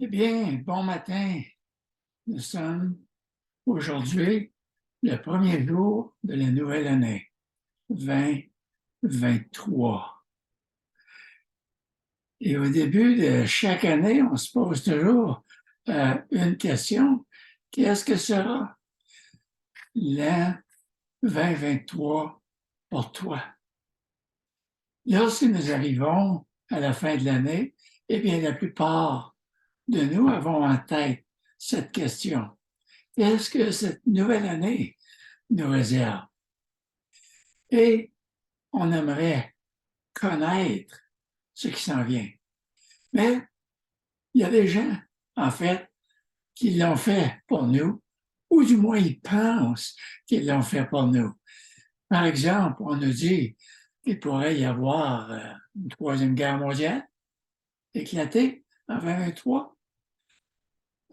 Eh bien, bon matin. Nous sommes aujourd'hui le premier jour de la nouvelle année, 2023. Et au début de chaque année, on se pose toujours une question. Qu'est-ce que sera l'an 2023 pour toi? Lorsque nous arrivons à la fin de l'année, eh bien, la plupart de nous avons en tête cette question. Qu'est-ce que cette nouvelle année nous réserve? Et on aimerait connaître ce qui s'en vient. Mais il y a des gens, en fait, qui l'ont fait pour nous, ou du moins ils pensent qu'ils l'ont fait pour nous. Par exemple, on nous dit qu'il pourrait y avoir une troisième guerre mondiale éclatée en 2023.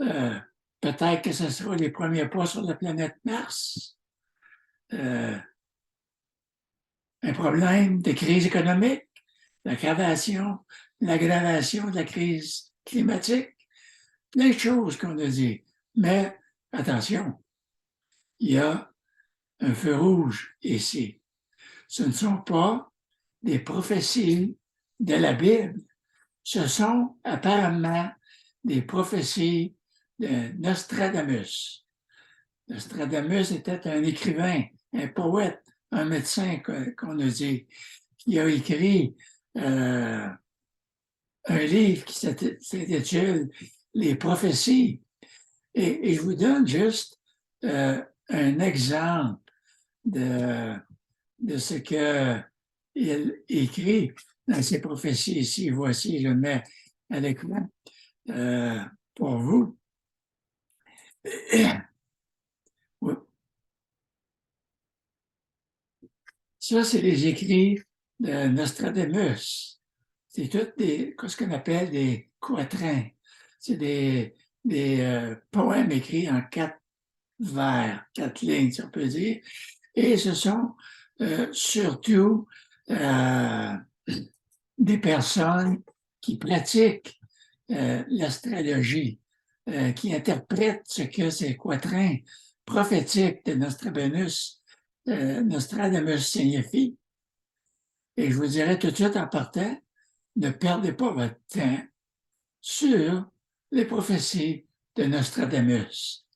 Euh, Peut-être que ce sera les premiers pas sur la planète Mars. Euh, un problème de crise économique, l'aggravation de la crise climatique, plein de choses qu'on a dit. Mais attention, il y a un feu rouge ici. Ce ne sont pas des prophéties de la Bible. Ce sont apparemment des prophéties de Nostradamus. Nostradamus était un écrivain, un poète, un médecin qu'on a dit, qui a écrit un livre qui s'intitule Les prophéties. Et je vous donne juste un exemple de, de ce qu'il écrit dans ses prophéties ici. Voici, je le mets à l'écran pour vous. Ça, c'est les écrits de Nostradamus. C'est ce qu'on appelle des quatrains. C'est des poèmes écrits en 4 vers, 4 lignes, si on peut dire. Et ce sont surtout euh, des personnes qui pratiquent l'astrologie, qui interprètent ce que ces quatrains prophétiques de Nostradamus signifient. Et je vous dirais tout de suite en partant, ne perdez pas votre temps sur les prophéties de Nostradamus.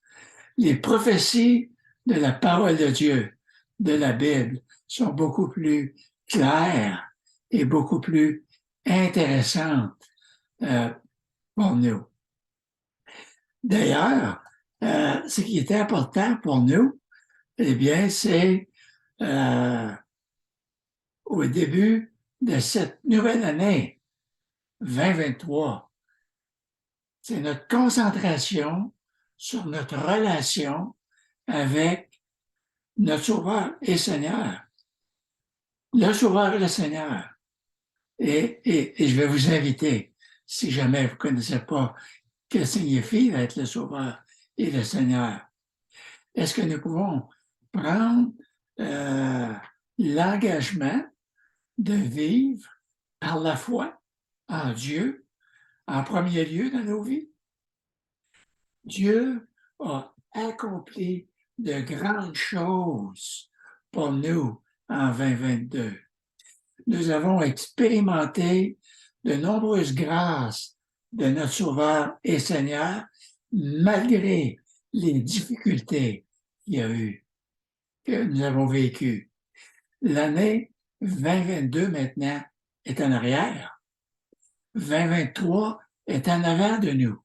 Les prophéties de la parole de Dieu, de la Bible, sont beaucoup plus claires et beaucoup plus intéressantes euh, pour nous. D'ailleurs, ce qui est important pour nous, eh bien, c'est au début de cette nouvelle année 2023, c'est notre concentration sur notre relation avec notre Sauveur et Seigneur. Le Sauveur et le Seigneur. Et je vais vous inviter, si jamais vous ne connaissez pas ce que signifie être le Sauveur et le Seigneur, est-ce que nous pouvons prendre euh, l'engagement de vivre par la foi en Dieu en premier lieu dans nos vies? Dieu a accompli de grandes choses pour nous en 2022. Nous avons expérimenté de nombreuses grâces de notre Sauveur et Seigneur, malgré les difficultés qu'il y a eu, que nous avons vécues. L'année 2022 maintenant est en arrière. 2023 est en avant de nous.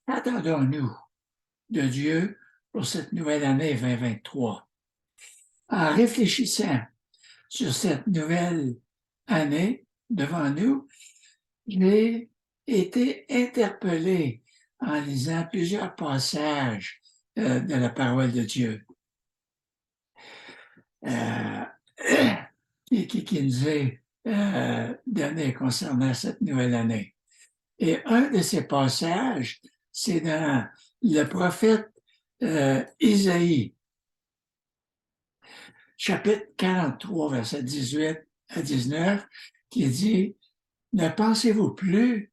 Attendons-nous de Dieu pour cette nouvelle année 2023. En réfléchissant sur cette nouvelle année devant nous, j'ai été interpellé en lisant plusieurs passages de la parole de Dieu euh, qui nous est donné concernant cette nouvelle année. Et un de ces passages, c'est dans le prophète Isaïe, chapitre 43, verset 18 à 19, qui dit « Ne pensez-vous plus,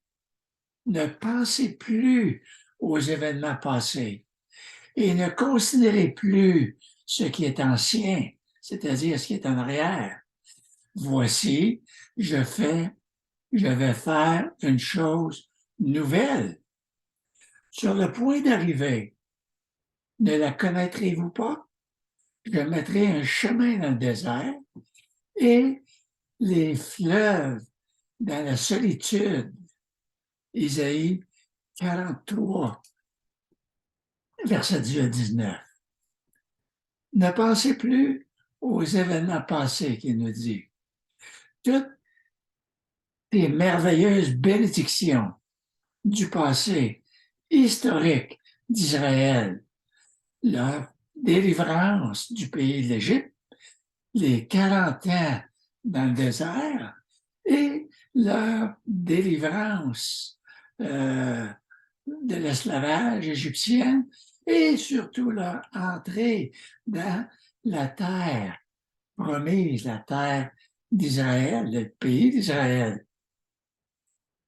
ne pensez plus aux événements passés et ne considérez plus ce qui est ancien, c'est-à-dire ce qui est en arrière. Voici, je vais faire une chose nouvelle. Sur le point d'arriver, ne la connaîtrez-vous pas? Je mettrai un chemin dans le désert et les fleuves dans la solitude. Isaïe 43, verset 18 à 19. Ne pensez plus aux événements passés, qu'il nous dit. Toutes les merveilleuses bénédictions du passé historique d'Israël, leur délivrance du pays de l'Égypte, les 40 ans dans le désert et leur délivrance de l'esclavage égyptien et surtout leur entrée dans la terre promise, la terre d'Israël, le pays d'Israël.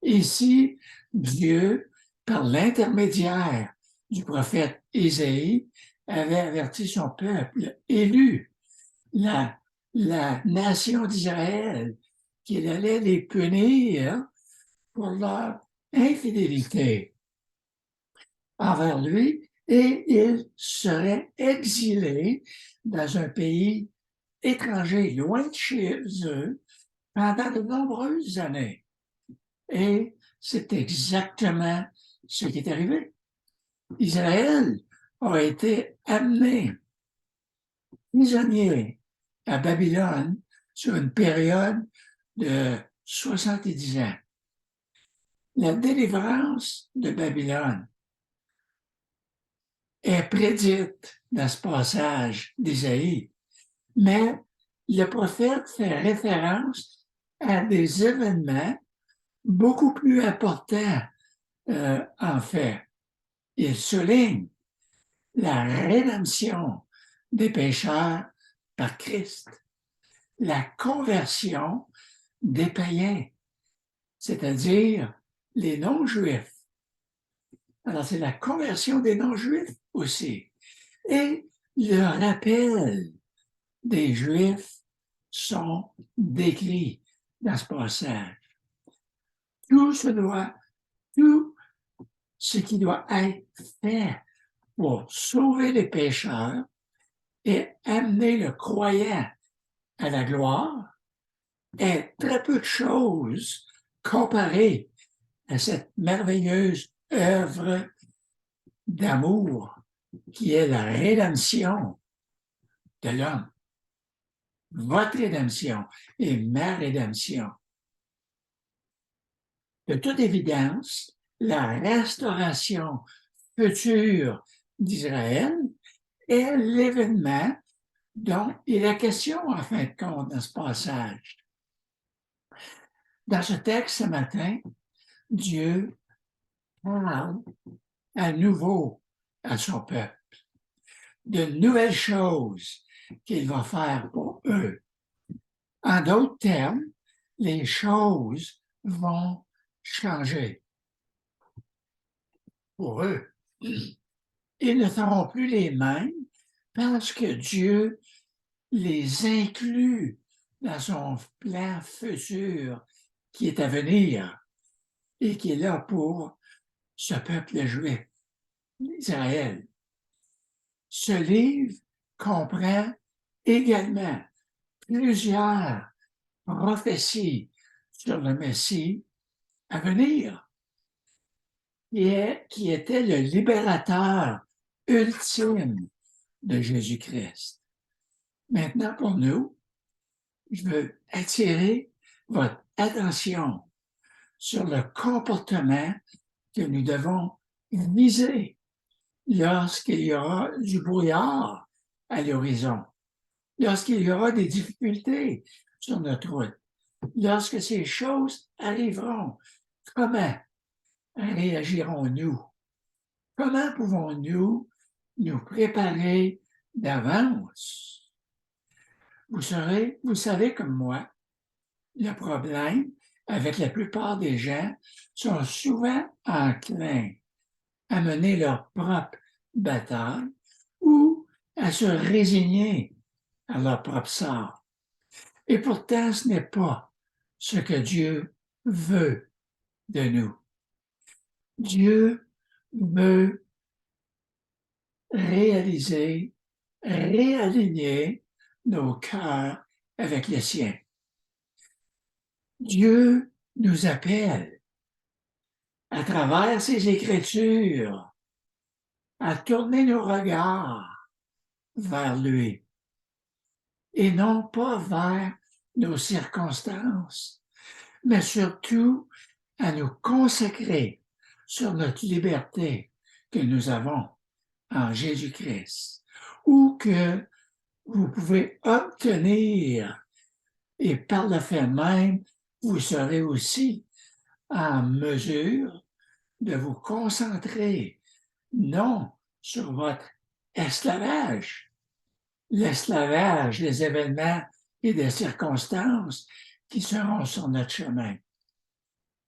Ici, Dieu, par l'intermédiaire du prophète Isaïe, avait averti son peuple élu, la nation d'Israël, qu'il allait les punir pour leur infidélité envers lui et ils seraient exilés dans un pays étranger, loin de chez eux, pendant de nombreuses années. Et c'est exactement ce qui est arrivé. Israël a été amené prisonnier à Babylone sur une période de 70 ans. La délivrance de Babylone est prédite dans ce passage d'Isaïe, mais le prophète fait référence à des événements beaucoup plus importants en fait. Il souligne la rédemption des pécheurs par Christ, la conversion des païens, c'est-à-dire les non-juifs. Alors, c'est la conversion des non-juifs aussi. Et le rappel des Juifs sont décrits dans ce passage. Tout ce qui doit être fait pour sauver les pécheurs et amener le croyant à la gloire est très peu de choses comparées à cette merveilleuse œuvre d'amour qui est la rédemption de l'homme. Votre rédemption et ma rédemption. De toute évidence, la restauration future d'Israël est l'événement dont il est question en fin de compte dans ce passage. Dans ce texte ce matin, Dieu parle à nouveau à son peuple de nouvelles choses qu'il va faire pour eux. En d'autres termes, les choses vont changer pour eux. Ils ne seront plus les mêmes parce que Dieu les inclut dans son plan futur qui est à venir et qui est là pour ce peuple juif, Israël. Ce livre comprend également plusieurs prophéties sur le Messie à venir, qui était le libérateur ultime de Jésus-Christ. Maintenant, pour nous, je veux attirer votre attention sur le comportement que nous devons viser lorsqu'il y aura du brouillard à l'horizon, lorsqu'il y aura des difficultés sur notre route, lorsque ces choses arriveront. Comment réagirons-nous? Comment pouvons-nous nous préparer d'avance? Vous savez comme moi, le problème avec la plupart des gens, sont souvent enclins à mener leur propre bataille ou à se résigner à leur propre sort. Et pourtant, ce n'est pas ce que Dieu veut de nous. Dieu veut réaliser, réaligner nos cœurs avec les siens. Dieu nous appelle à travers ses Écritures à tourner nos regards vers lui et non pas vers nos circonstances, mais surtout à nous consacrer sur notre liberté que nous avons en Jésus-Christ, ou que vous pouvez obtenir, et par le fait même, vous serez aussi en mesure de vous concentrer non sur votre esclavage, l'esclavage des événements et des circonstances qui seront sur notre chemin.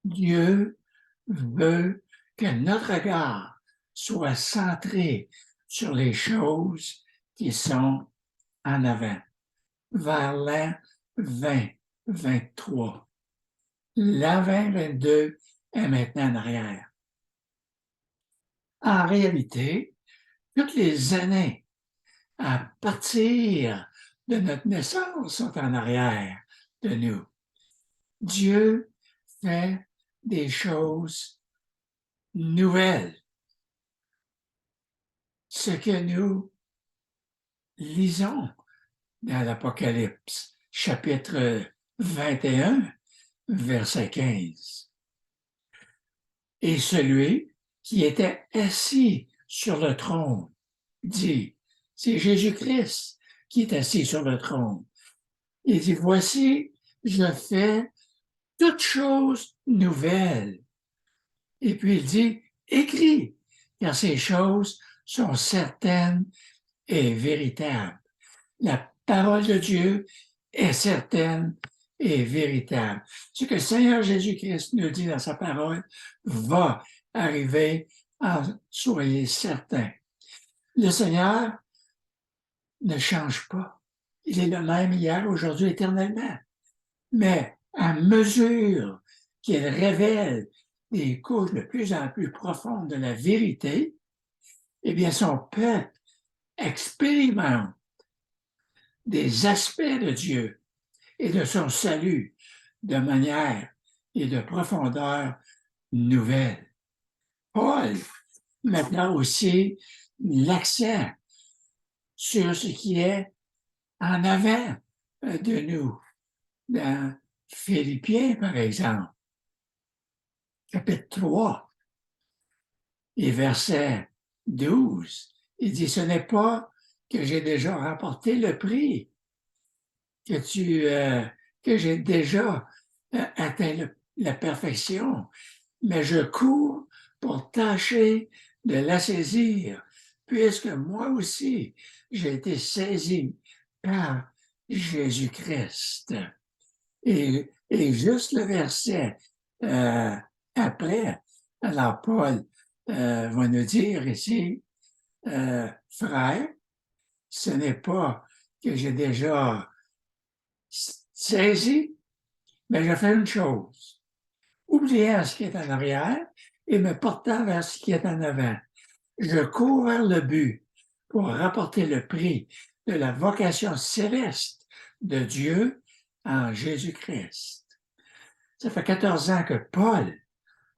Dieu veut que notre regard soit centré sur les choses qui sont en avant, vers l'an 2023. L'an 2022 est maintenant en arrière. En réalité, toutes les années à partir de notre naissance sont en arrière de nous. Dieu fait des choses nouvelles. Ce que nous lisons dans l'Apocalypse, chapitre 21, verset 15. Et celui qui était assis sur le trône dit, c'est Jésus-Christ qui est assis sur le trône. Il dit, voici, je fais toutes choses nouvelles. Et puis il dit, écris, car ces choses sont certaines et véritables. La parole de Dieu est certaine et véritable. Ce que le Seigneur Jésus-Christ nous dit dans sa parole va arriver, en soyez certains. Le Seigneur ne change pas. Il est le même hier, aujourd'hui, éternellement. Mais à mesure qu'il révèle des couches de plus en plus profondes de la vérité, eh bien, son peuple expérimente des aspects de Dieu et de son salut de manière et de profondeur nouvelle. Paul maintenant aussi l'accent sur ce qui est en avant de nous. Dans Philippiens, par exemple, chapitre 3 et verset 12, il dit, ce n'est pas que j'ai déjà remporté le prix, que j'ai déjà atteint la perfection, mais je cours pour tâcher de la saisir, puisque moi aussi, j'ai été saisi par Jésus-Christ. Et juste le verset après, alors Paul va nous dire ici, frère, ce n'est pas que j'ai déjà saisi, mais je fais une chose, oubliant ce qui est en arrière et me portant vers ce qui est en avant. Je cours vers le but pour rapporter le prix de la vocation céleste de Dieu en Jésus-Christ. Ça fait 14 ans que Paul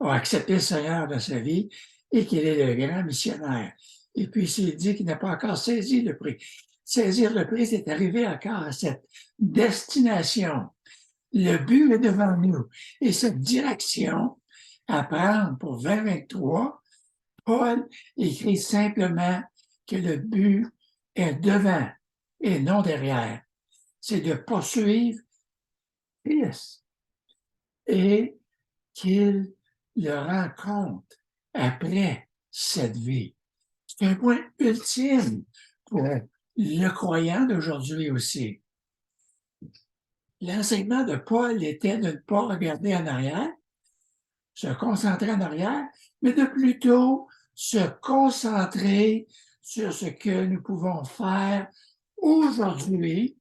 a accepté le Seigneur dans sa vie et qu'il est le grand missionnaire. Et puis, s'il dit qu'il n'a pas encore saisi le prix, saisir le prix, c'est arriver encore à cette destination. Le but est devant nous. Et cette direction à prendre pour 2023, Paul écrit simplement que le but est devant et non derrière. C'est de poursuivre Christ et qu'il le rencontre après cette vie. C'est un point ultime pour le croyant d'aujourd'hui aussi. L'enseignement de Paul était de ne pas regarder en arrière, se concentrer en arrière, mais de plutôt se concentrer sur ce que nous pouvons faire aujourd'hui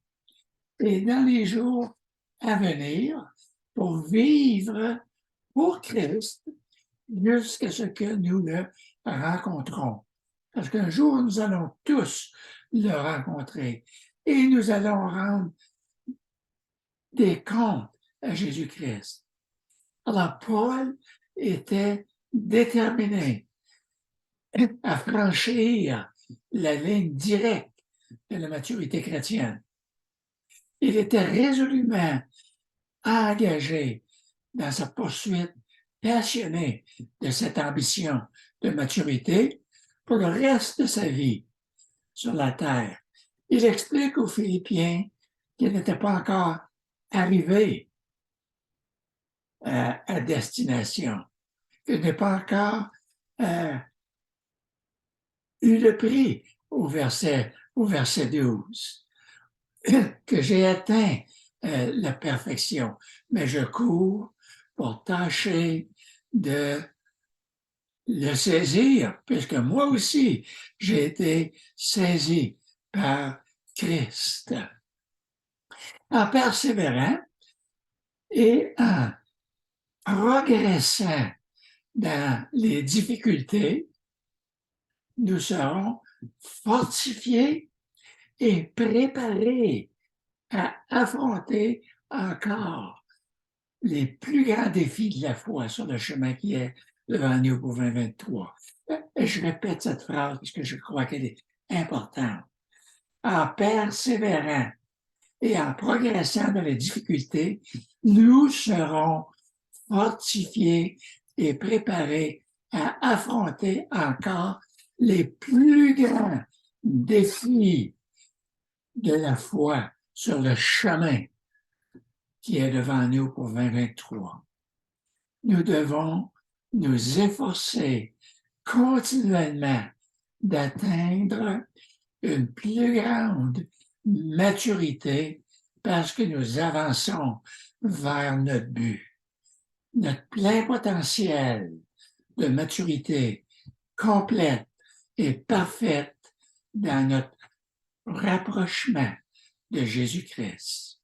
et dans les jours à venir pour vivre pour Christ jusqu'à ce que nous le rencontrons. Parce qu'un jour, nous allons tous le rencontrer et nous allons rendre des comptes à Jésus-Christ. Alors, Paul était déterminé à franchir la ligne directe de la maturité chrétienne. Il était résolument engagé dans sa poursuite passionnée de cette ambition de maturité pour le reste de sa vie sur la terre. Il explique aux Philippiens qu'il n'était pas encore arrivé à destination, qu'il n'est pas encore eu le prix au verset 12, que j'ai atteint la perfection, mais je cours pour tâcher de le saisir, puisque moi aussi, j'ai été saisi par Christ. En persévérant et en progressant dans les difficultés, nous serons fortifiés et préparés à affronter encore les plus grands défis de la foi sur le chemin qui est devant nous pour 2023. Je répète cette phrase parce que je crois qu'elle est importante. En persévérant et en progressant dans les difficultés, nous serons fortifiés et préparés à affronter encore les plus grands défis de la foi sur le chemin qui est devant nous pour 2023. Nous devons nous efforcer continuellement d'atteindre une plus grande maturité parce que nous avançons vers notre but. Notre plein potentiel de maturité complète et parfaite dans notre rapprochement de Jésus-Christ.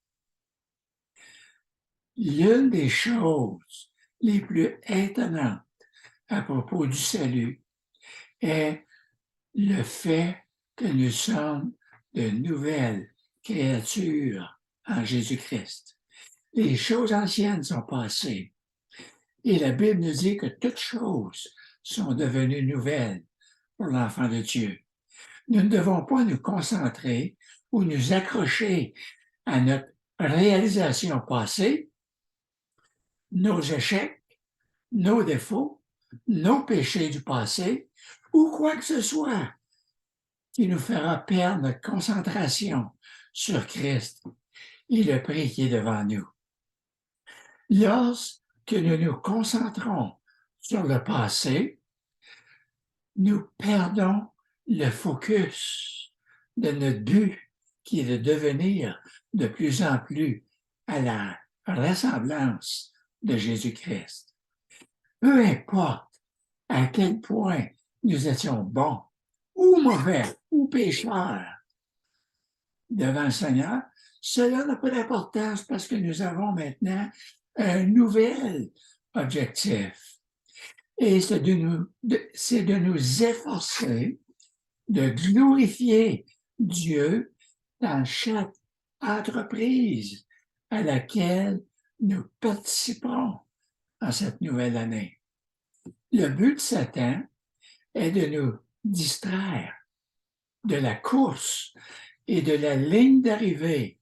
L'une des choses les plus étonnantes à propos du salut est le fait que nous sommes de nouvelles créatures en Jésus-Christ. Les choses anciennes sont passées et la Bible nous dit que toutes choses sont devenues nouvelles pour l'enfant de Dieu. Nous ne devons pas nous concentrer ou nous accrocher à notre réalisation passée, nos échecs, nos défauts, nos péchés du passé ou quoi que ce soit qui nous fera perdre notre concentration sur Christ et le prix qui est devant nous. Lorsque nous nous concentrons sur le passé, nous perdons le focus de notre but qui est de devenir de plus en plus à la ressemblance de Jésus-Christ. Peu importe à quel point nous étions bons ou mauvais ou pécheurs devant le Seigneur, cela n'a pas d'importance parce que nous avons maintenant un nouvel objectif. Et c'est de nous efforcer de glorifier Dieu dans chaque entreprise à laquelle nous participerons en cette nouvelle année. Le but de Satan est de nous distraire de la course et de la ligne d'arrivée.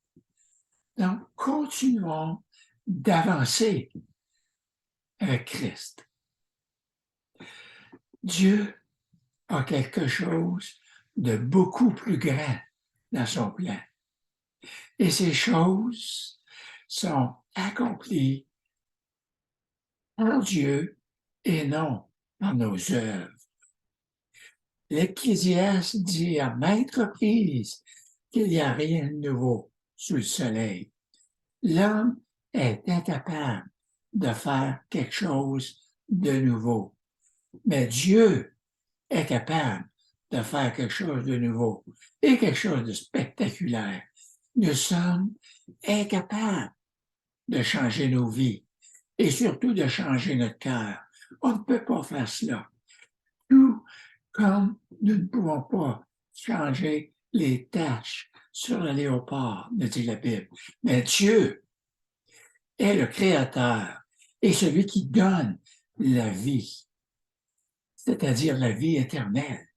Donc, continuons d'avancer avec Christ. Dieu a quelque chose de beaucoup plus grand dans son plan. Et ces choses sont accomplies par Dieu et non par nos œuvres. L'Ecclésiaste dit à maintes reprises qu'il n'y a rien de nouveau sous le soleil. l'homme est incapable de faire quelque chose de nouveau. Mais Dieu est capable de faire quelque chose de nouveau et quelque chose de spectaculaire. Nous sommes incapables de changer nos vies et surtout de changer notre cœur. On ne peut pas faire cela. Tout comme nous ne pouvons pas changer les taches sur le léopard, nous dit la Bible. Mais Dieu est le Créateur et celui qui donne la vie, c'est-à-dire la vie éternelle.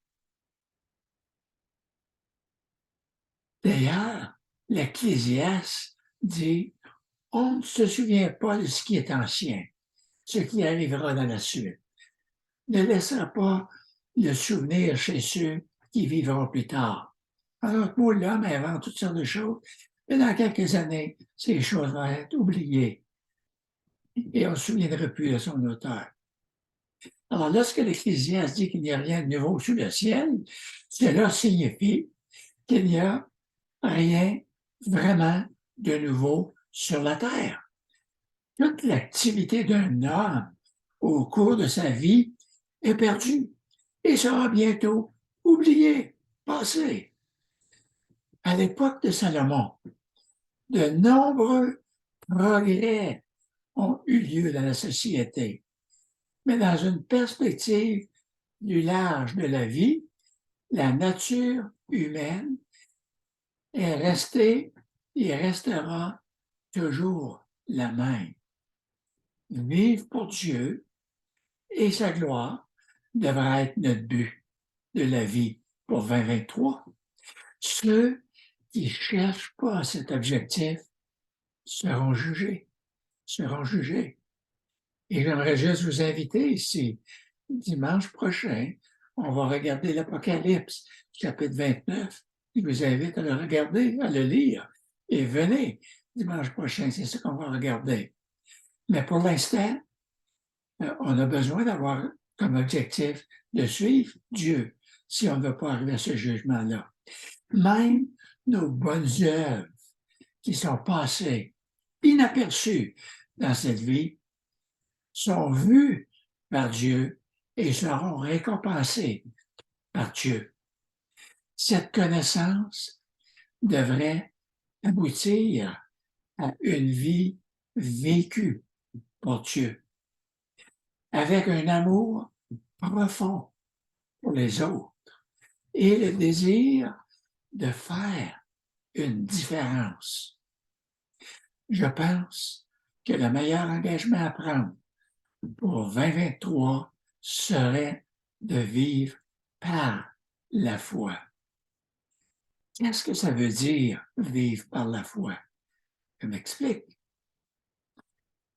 D'ailleurs, l'Ecclésiaste dit, on ne se souvient pas de ce qui est ancien, ce qui arrivera dans la suite. Ne laissera pas le souvenir chez ceux qui vivront plus tard. En d'autres mots, l'homme invente toutes sortes de choses, mais dans quelques années, ces choses vont être oubliées et on ne se souviendra plus de son auteur. Alors, lorsque l'Ecclésiaste dit qu'il n'y a rien de nouveau sous le ciel, cela signifie qu'il n'y a rien vraiment de nouveau sur la terre. Toute l'activité d'un homme au cours de sa vie est perdue et sera bientôt oubliée, passée. À l'époque de Salomon, de nombreux progrès ont eu lieu dans la société, mais dans une perspective plus large de la vie, la nature humaine est restée et restera toujours la même. Vivre pour Dieu et sa gloire devra être notre but de la vie pour 2023. Ceux qui ne cherchent pas cet objectif seront jugés, seront jugés. Et j'aimerais juste vous inviter ici, dimanche prochain, on va regarder l'Apocalypse, chapitre 29. Je vous invite à le regarder, à le lire. Et venez dimanche prochain, c'est ce qu'on va regarder. Mais pour l'instant, on a besoin d'avoir comme objectif de suivre Dieu si on ne veut pas arriver à ce jugement-là. Même nos bonnes œuvres qui sont passées inaperçues dans cette vie sont vues par Dieu et seront récompensées par Dieu. Cette connaissance devrait aboutir à une vie vécue pour Dieu, avec un amour profond pour les autres et le désir de faire une différence. Je pense que le meilleur engagement à prendre pour 2023 serait de vivre par la foi. Qu'est-ce que ça veut dire vivre par la foi? Je m'explique.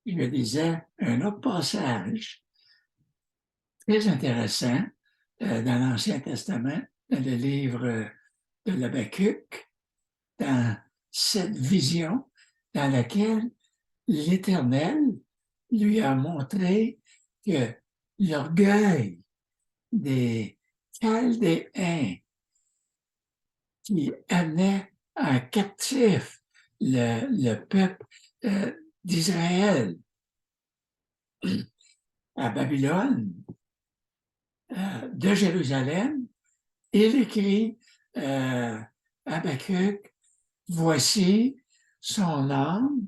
Je disais un autre passage très intéressant dans l'Ancien Testament, dans le livre de l'Habakkuk, dans cette vision dans laquelle l'Éternel lui a montré que l'orgueil des Chaldéens qui amenait en captif le peuple d'Israël à Babylone, de Jérusalem, il écrit Habakkuk, voici son âme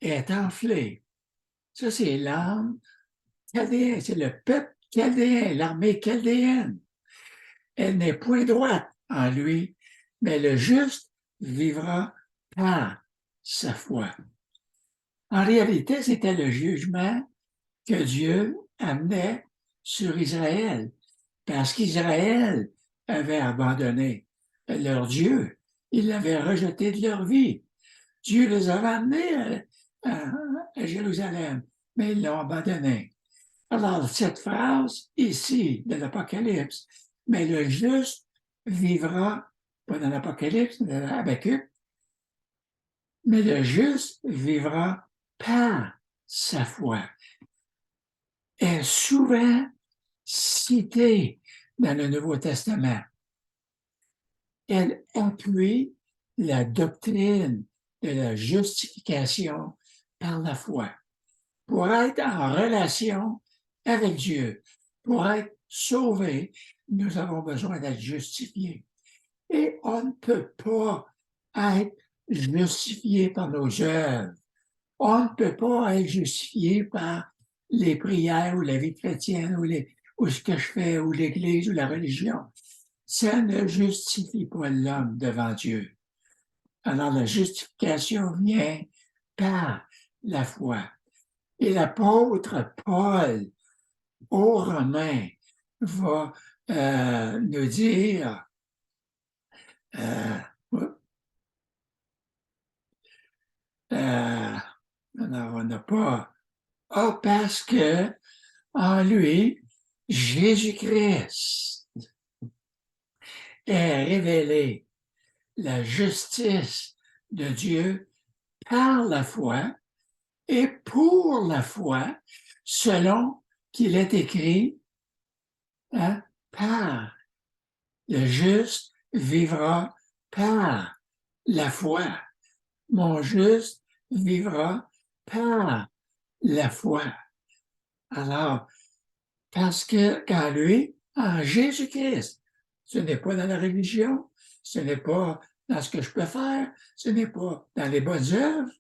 est enflée. Ça, c'est l'âme chaldéenne, c'est le peuple chaldéen, l'armée chaldéenne. Elle n'est point droite en lui, mais le juste vivra par sa foi. En réalité, c'était le jugement que Dieu amenait sur Israël, parce qu'Israël avait abandonné leur Dieu. Ils l'avaient rejeté de leur vie. Dieu les a ramenés à Jérusalem, mais ils l'ont abandonné. Alors, cette phrase ici de l'Apocalypse, mais le juste vivra, pas dans l'Apocalypse, mais dans Habakkuk, mais le juste vivra par sa foi, est souvent citée dans le Nouveau Testament. Elle appuie la doctrine de la justification par la foi. Pour être en relation avec Dieu, pour être sauvés, nous avons besoin d'être justifiés. Et on ne peut pas être justifié par nos œuvres. On ne peut pas être justifié par les prières ou la vie chrétienne ou ce que je fais ou l'Église ou la religion. Ça ne justifie pas l'homme devant Dieu. Alors la justification vient par la foi. Et l'apôtre Paul aux Romains va nous dire alors on n'a pas parce que en lui, Jésus-Christ est révélé la justice de Dieu par la foi et pour la foi, selon qu'il est écrit, par le juste vivra par la foi. Mon juste vivra par la foi. Alors, parce que qu'en lui, en Jésus-Christ, ce n'est pas dans la religion, ce n'est pas dans ce que je peux faire, ce n'est pas dans les bonnes œuvres.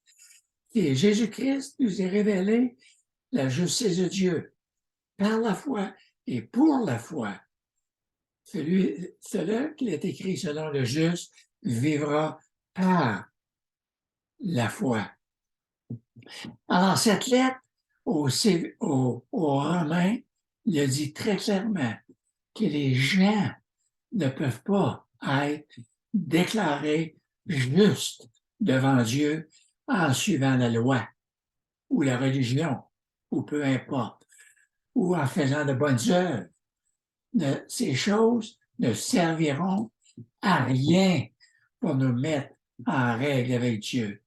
Et Jésus-Christ nous a révélé la justice de Dieu par la foi et pour la foi. Celui qui est écrit selon le juste vivra par la foi. Alors, cette lettre aux Romains le dit très clairement que les gens ne peuvent pas être déclarés justes devant Dieu en suivant la loi ou la religion, ou peu importe, ou en faisant de bonnes œuvres. Ces choses ne serviront à rien pour nous mettre en règle avec Dieu.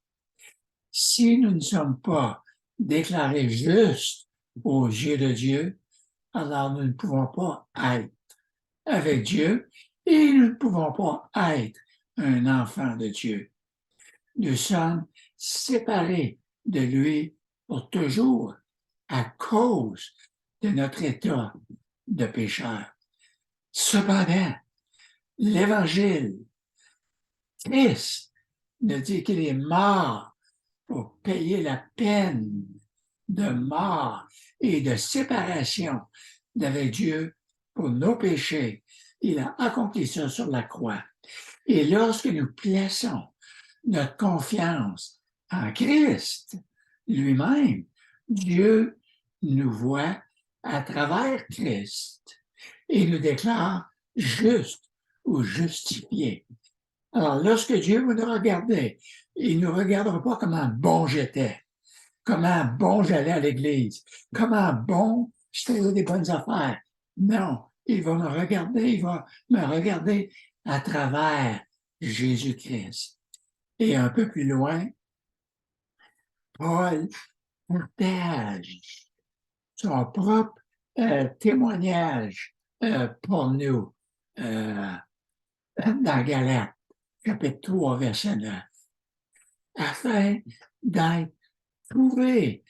Si nous ne sommes pas déclarés justes aux yeux de Dieu, alors nous ne pouvons pas être avec Dieu et nous ne pouvons pas être un enfant de Dieu. Nous sommes séparés de lui pour toujours à cause de notre état de pécheur. Cependant, l'Évangile, Christ, nous dit qu'il est mort pour payer la peine de mort et de séparation d'avec Dieu pour nos péchés. Il a accompli ça sur la croix. Et lorsque nous plaçons notre confiance en Christ lui-même, Dieu nous voit à travers Christ et nous déclare justes ou justifiés. Alors, lorsque Dieu va nous regarder, il ne nous regardera pas comment bon j'étais, comment bon j'allais à l'église, comment bon je faisais des bonnes affaires. Non, il va me regarder à travers Jésus-Christ. Et un peu plus loin, Paul partage son propre témoignage pour nous dans Galates, chapitre 3, verset 9, afin d'être trouvé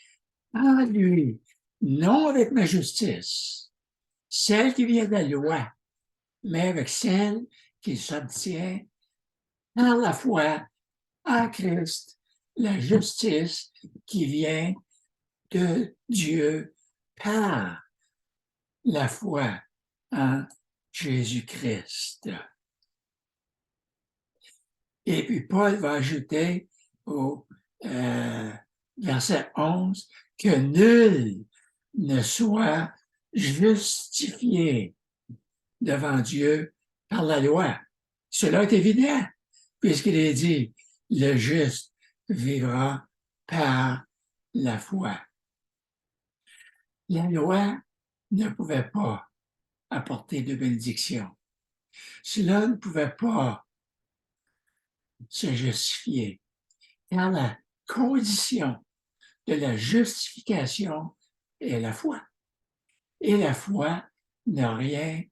en lui, non avec ma justice, celle qui vient de la loi, mais avec celle qui s'obtient par la foi en Christ, la justice qui vient de Dieu par la foi en Jésus-Christ. Et puis Paul va ajouter au verset 11 que nul ne soit justifié devant Dieu par la loi. Cela est évident, puisqu'il est dit, le juste vivra par la foi. La loi ne pouvait pas apporter de bénédiction. Cela ne pouvait pas se justifier. Car la condition de la justification est la foi. Et la foi n'a rien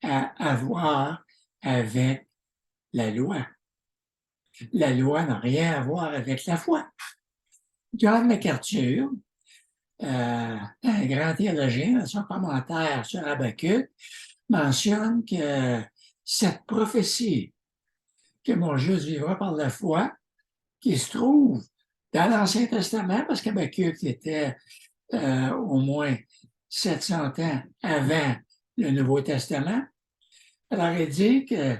à avoir avec la loi. La loi n'a rien à voir avec la foi. John MacArthur, un grand théologien, dans son commentaire sur Habakkuk, mentionne que cette prophétie que mon juste vivra par la foi, qui se trouve dans l'Ancien Testament, parce qu'Habakkuk était au moins 700 ans avant le Nouveau Testament. Alors, il dit que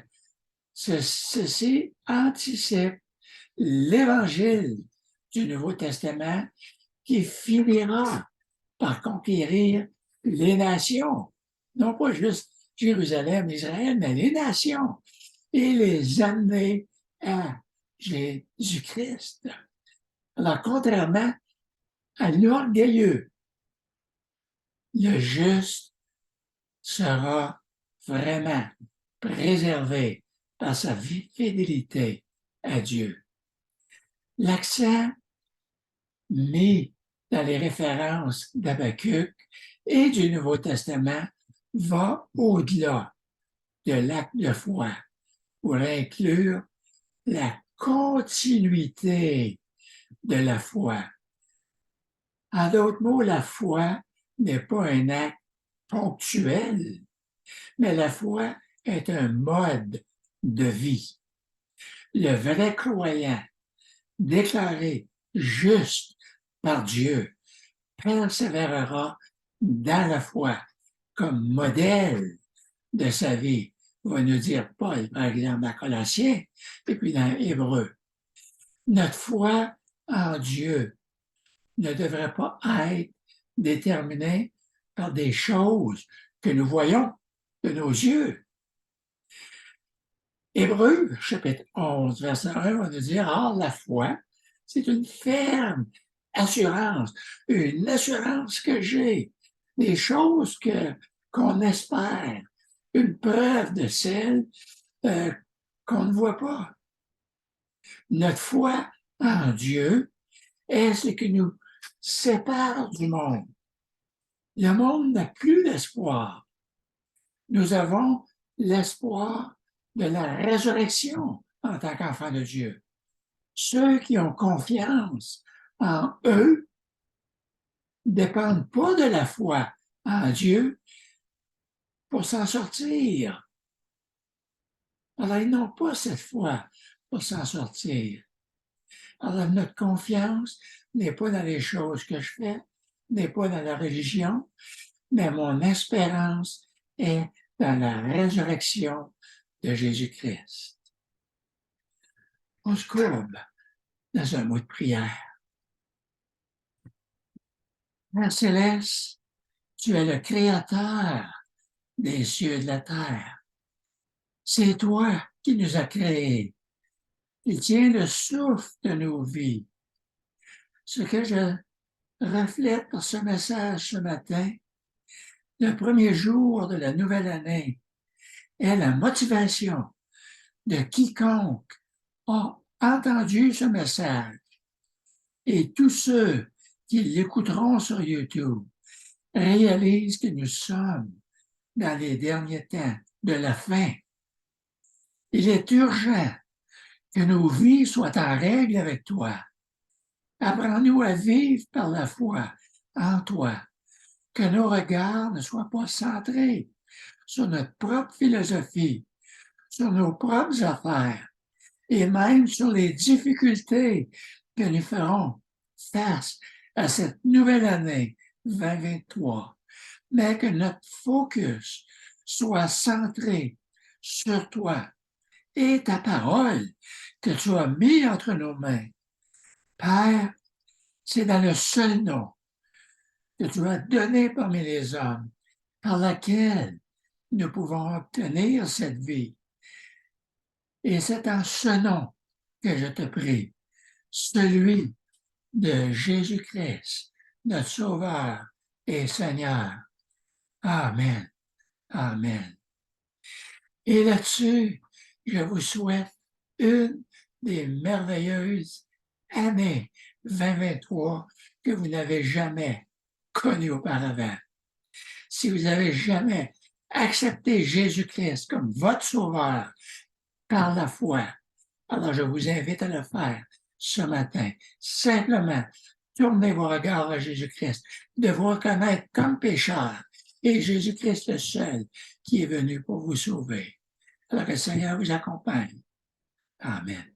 ceci anticipe l'Évangile du Nouveau Testament qui finira par conquérir les nations, non pas juste Jérusalem, Israël, mais les nations, et les amener à Jésus-Christ. Alors, contrairement à l'orgueilleux, le juste sera vraiment préservé par sa fidélité à Dieu. L'accent mis dans les références d'Habakkuk et du Nouveau Testament va au-delà de l'acte de foi pour inclure la continuité de la foi. En d'autres mots, la foi n'est pas un acte ponctuel, mais la foi est un mode de vie. Le vrai croyant, déclaré juste par Dieu, persévérera dans la foi comme modèle de sa vie, va nous dire Paul, par exemple, dans Colossiens, et puis dans Hébreu. Notre foi en Dieu ne devrait pas être déterminée par des choses que nous voyons de nos yeux. Hébreu, chapitre 11, verset 1, va nous dire, ah, la foi, c'est une ferme assurance, une assurance que j'ai, des choses qu'on espère, une preuve de celles qu'on ne voit pas. Notre foi en Dieu est ce qui nous sépare du monde. Le monde n'a plus d'espoir. Nous avons l'espoir de la résurrection en tant qu'enfants de Dieu. Ceux qui ont confiance en eux ne dépendent pas de la foi en Dieu pour s'en sortir. Alors, ils n'ont pas cette foi pour s'en sortir. Alors, notre confiance n'est pas dans les choses que je fais, n'est pas dans la religion, mais mon espérance est dans la résurrection de Jésus-Christ. On se courbe dans un mot de prière. Père céleste, tu es le créateur des cieux et de la terre. C'est toi qui nous as créés. Tu tiens le souffle de nos vies. Ce que je reflète par ce message ce matin, le premier jour de la nouvelle année, est la motivation de quiconque a entendu ce message et tous ceux qui l'écouteront sur YouTube réalisent que nous sommes dans les derniers temps de la fin. Il est urgent que nos vies soient en règle avec toi. Apprends-nous à vivre par la foi en toi, que nos regards ne soient pas centrés sur notre propre philosophie, sur nos propres affaires et même sur les difficultés que nous ferons face à cette nouvelle année 2023, mais que notre focus soit centré sur toi et ta parole que tu as mis entre nos mains. Père, c'est dans le seul nom que tu as donné parmi les hommes, par laquelle nous pouvons obtenir cette vie. Et c'est en ce nom que je te prie, celui de Jésus-Christ, notre Sauveur et Seigneur. Amen. Amen. Et là-dessus, je vous souhaite une des merveilleuses années 2023 que vous n'avez jamais connues auparavant. Si vous n'avez jamais accepté Jésus-Christ comme votre Sauveur par la foi, Alors, je vous invite à le faire ce matin. Simplement, tournez vos regards vers Jésus-Christ, de vous reconnaître comme pécheur, et Jésus-Christ le seul qui est venu pour vous sauver. Alors que le Seigneur vous accompagne. Amen.